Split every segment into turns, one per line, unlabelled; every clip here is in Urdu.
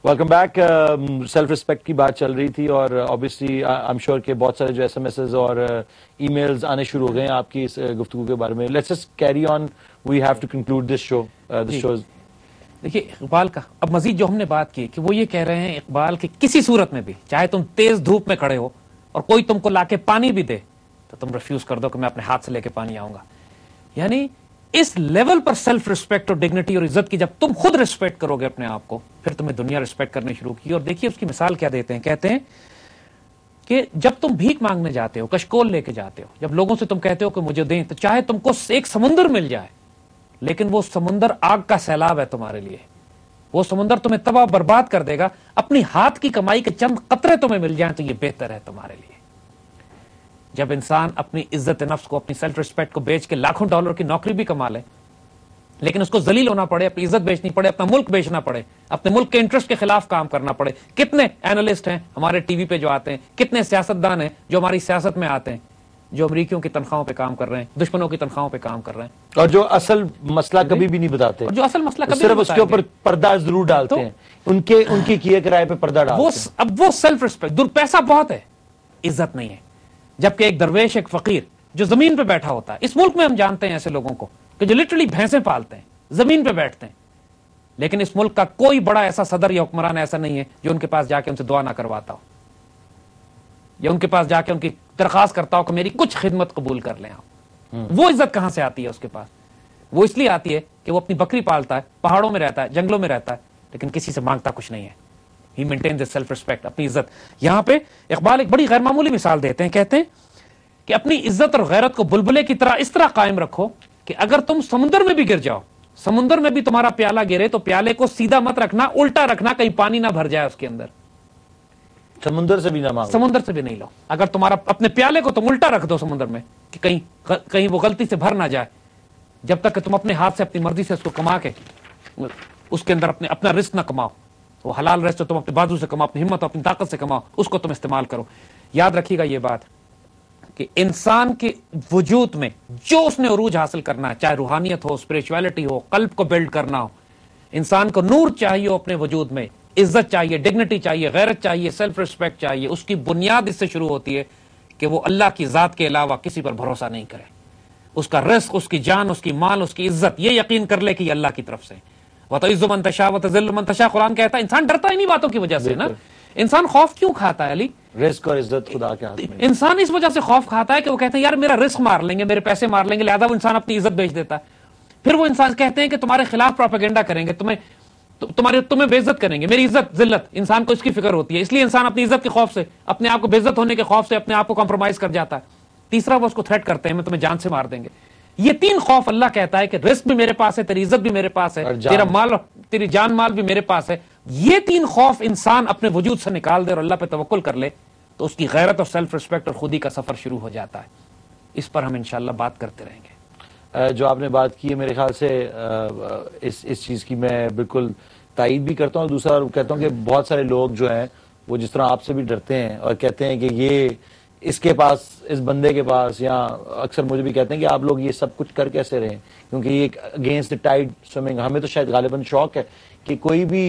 Welcome back. سیلف رسپیکٹ کی بات چل رہی تھی اور obviously I'm sure کہ بہت سارے جو SMS اور ای میلز آنے شروع ہو گئے ہیں آپ کی اس گفتگو کے بارے میں. Let's just carry on, we have to conclude this show.
دیکھیے اقبال کا اب مزید جو ہم نے بات کی کہ وہ یہ کہہ رہے ہیں اقبال کہ کسی صورت میں بھی چاہے تم تیز دھوپ میں کھڑے ہو اور کوئی تم کو لا کے پانی بھی دے تو تم ریفیوز کر دو کہ میں اپنے ہاتھ سے لے کے پانی آؤں گا. یعنی اس لیول پر سیلف ریسپیکٹ اور ڈگنیٹی اور عزت کی جب تم خود ریسپیکٹ کرو گے اپنے آپ کو, پھر تمہیں دنیا ریسپیکٹ کرنے شروع کی. اور دیکھیے اس کی مثال کیا دیتے ہیں, کہتے ہیں کہ جب تم بھیک مانگنے جاتے ہو, کشکول لے کے جاتے ہو, جب لوگوں سے تم کہتے ہو کہ مجھے دیں, تو چاہے تم کو ایک سمندر مل جائے لیکن وہ سمندر آگ کا سیلاب ہے تمہارے لیے. وہ سمندر تمہیں تباہ برباد کر دے گا. اپنی ہاتھ کی کمائی کے چند قطرے تمہیں مل جائیں تو یہ بہتر ہے تمہارے لیے. جب انسان اپنی عزت نفس کو, اپنی سیلف ریسپیکٹ کو بیچ کے لاکھوں ڈالر کی نوکری بھی کما لے لیکن اس کو ذلیل ہونا پڑے, اپنی عزت بیچنی پڑے, اپنا ملک بیچنا پڑے, اپنے ملک کے انٹرسٹ کے خلاف کام کرنا پڑے. کتنے اینالسٹ ہیں ہمارے ٹی وی پہ جو آتے ہیں, کتنے سیاستدان ہیں جو ہماری سیاست میں آتے ہیں, جو امریکیوں کی تنخواہوں پہ کام کر رہے ہیں, دشمنوں کی تنخواہوں پہ کام کر رہے ہیں,
اور جو اصل مسئلہ کبھی بھی نہیں بتاتے,
جو اصل مسئلہ کبھی
صرف اس کے اوپر پردہ ضرور ڈالتے ہیں, ان کی کیے کرائے پہ پردہ ڈالتے ہیں.
اب وہ سیلف ریسپیکٹ, پیسہ بہت ہے, عزت نہیں ہے. جبکہ ایک درویش, ایک فقیر جو زمین پہ بیٹھا ہوتا ہے, اس ملک میں ہم جانتے ہیں ایسے لوگوں کو کہ جو لٹرلی بھینسیں پالتے ہیں, زمین پہ بیٹھتے ہیں, لیکن اس ملک کا کوئی بڑا ایسا صدر یا حکمران ایسا نہیں ہے جو ان کے پاس جا کے ان سے دعا نہ کرواتا ہو, یا ان کے پاس جا کے ان کی درخواست کرتا ہو کہ میری کچھ خدمت قبول کر لیں آپ. وہ عزت کہاں سے آتی ہے اس کے پاس؟ وہ اس لیے آتی ہے کہ وہ اپنی بکری پالتا ہے, پہاڑوں میں رہتا ہے, جنگلوں میں رہتا ہے, لیکن کسی سے مانگتا کچھ نہیں ہے. He maintains his self respect, اپنی عزت. یہاں پہ اقبال ایک بڑی غیر معمولی مثال دیتے ہیں, کہتے ہیں کہ اپنی عزت اور غیرت کو بلبلے کی طرح اس طرح قائم رکھو کہ اگر تم سمندر میں بھی گر جاؤ, سمندر میں بھی تمہارا پیالہ گرے تو پیالے کو سیدھا مت رکھنا, الٹا رکھنا, کہیں پانی نہ بھر جائے اس کے اندر.
سمندر سے بھی نہ مانگو,
سمندر سے بھی نہیں لو. اگر تمہارا اپنے پیالے کو تم الٹا رکھ دو سمندر میں کہ کہیں وہ غلطی سے بھر نہ جائے, جب تک کہ تم اپنے ہاتھ سے اپنی مرضی سے اس کو کما کے اس کے اندر اپنا رزق نہ کماؤ, وہ حلال رزق تم اپنے بازو سے کماؤ, اپنی ہمت اپنی طاقت سے کماؤ, اس کو تم استعمال کرو. یاد رکھیے گا یہ بات کہ انسان کے وجود میں جو اس نے عروج حاصل کرنا ہے, چاہے روحانیت ہو, اسپرچویلٹی ہو, قلب کو بلڈ کرنا ہو, انسان کو نور چاہیے اپنے وجود میں, عزت چاہیے, ڈگنیٹی چاہیے, غیرت چاہیے, سیلف ریسپیکٹ چاہیے. اس کی بنیاد اس سے شروع ہوتی ہے کہ وہ اللہ کی ذات کے علاوہ کسی پر بھروسہ نہیں کرے. اس کا رزق, اس کی جان, اس کی مال, اس کی عزت یہ یقین کر لے کہ یہ اللہ کی طرف سے. وَتُعِزُّ مَن تَشَاءُ وَتُذِلُّ مَن تَشَاءُ, قرآن کہتا ہے انسان ڈرتا ہی نہیں باتوں کی وجہ سے نا. انسان خوف کیوں کھاتا ہے علی؟
رزق اور عزت خدا کے ہاتھ میں.
انسان اس وجہ سے خوف کھاتا ہے کہ وہ کہتے ہیں یار میرا رزق مار لیں گے, میرے پیسے مار لیں گے, لہذا وہ انسان اپنی عزت بیچ دیتا ہے. پھر وہ انسان کہتے ہیں کہ تمہارے خلاف پروپیگنڈا کریں گے, تمہیں بے عزت کریں گے, میری عزت ذلت. انسان کو اس کی فکر ہوتی ہے, اس لیے انسان اپنی عزت کے خوف سے, اپنے آپ کو بے عزت ہونے کے خوف سے اپنے آپ کو کمپرومائز کر جاتا ہے. تیسرا وہ اس کو تھریٹ کرتے ہیں میں تمہیں جان سے مار دیں گے. یہ تین خوف اللہ کہتا ہے کہ رزق بھی میرے پاس ہے, تیری عزت بھی میرے پاس ہے, تیرا مال, تیری جان مال بھی میرے پاس ہے. یہ تین خوف انسان اپنے وجود سے نکال دے اور اللہ پہ توکل کر لے تو اس کی غیرت اور سیلف ریسپیکٹ اور خودی کا سفر شروع ہو جاتا ہے. اس پر ہم انشاءاللہ بات کرتے رہیں گے.
جو آپ نے بات کی ہے میرے خیال سے اس چیز کی میں بالکل تائید بھی کرتا ہوں. دوسرا کہتا ہوں کہ بہت سارے لوگ جو ہیں وہ جس طرح آپ سے بھی ڈرتے ہیں اور کہتے ہیں کہ یہ اس کے پاس, اس بندے کے پاس, یا اکثر مجھے بھی کہتے ہیں کہ آپ لوگ یہ سب کچھ کر کیسے رہے ہیں کیونکہ یہ اگینسٹ دا ٹائڈ سوئمنگ. ہمیں تو شاید غالباً شوق ہے کہ کوئی بھی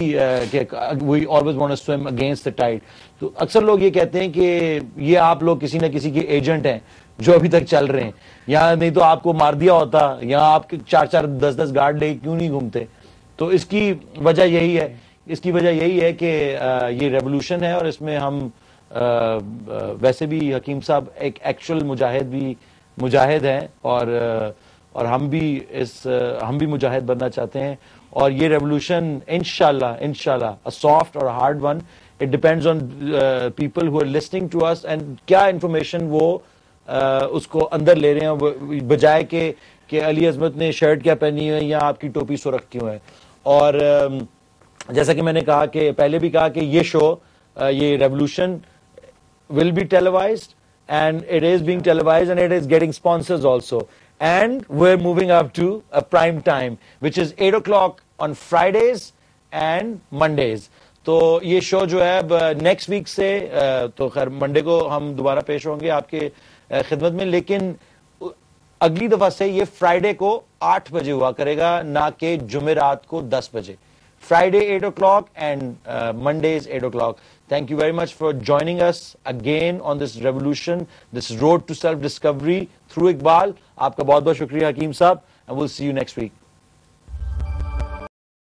we always want to swim against the tide. تو اکثر لوگ یہ کہتے ہیں کہ یہ آپ لوگ کسی نہ کسی کے ایجنٹ ہیں جو ابھی تک چل رہے ہیں, یا نہیں تو آپ کو مار دیا ہوتا, یا آپ 4-4 10 گارڈ لے کیوں نہیں گھومتے. تو اس کی وجہ یہی ہے کہ یہ ریولوشن ہے اور اس میں ہم ویسے بھی حکیم صاحب ایک ایکچوئل مجاہد ہیں اور ہم بھی مجاہد بننا چاہتے ہیں. اور یہ ریولوشن انشاءاللہ a soft or a hard one, it depends on people who are listening to us and کیا انفارمیشن وہ اس کو اندر لے رہے ہیں, بجائے کہ علی عظمت نے شرٹ کیا پہنی ہے یا آپ کی ٹوپی سرخ کیوں ہے. اور جیسا کہ میں نے کہا کہ پہلے بھی کہا کہ یہ شو, یہ revolution will be televised and it is being televised and it is getting sponsors also, and we're moving up to a prime time which is 8 o'clock on Fridays and Mondays. تو یہ شو جو ہے نیکسٹ ویک سے, تو خیر منڈے کو ہم دوبارہ پیش ہوں گے آپ کے خدمت میں, لیکن اگلی دفعہ سے یہ فرائیڈے کو 8 بجے ہوا کرے گا, نہ کہ جمعرات کو 10 بجے. Friday 8 o'clock and Mondays 8 o'clock. Thank you very much for joining us again on this revolution, this road to self-discovery through Iqbal. آپ کا بہت بہت شکریہ حکیم صاحب, and we'll see you next week.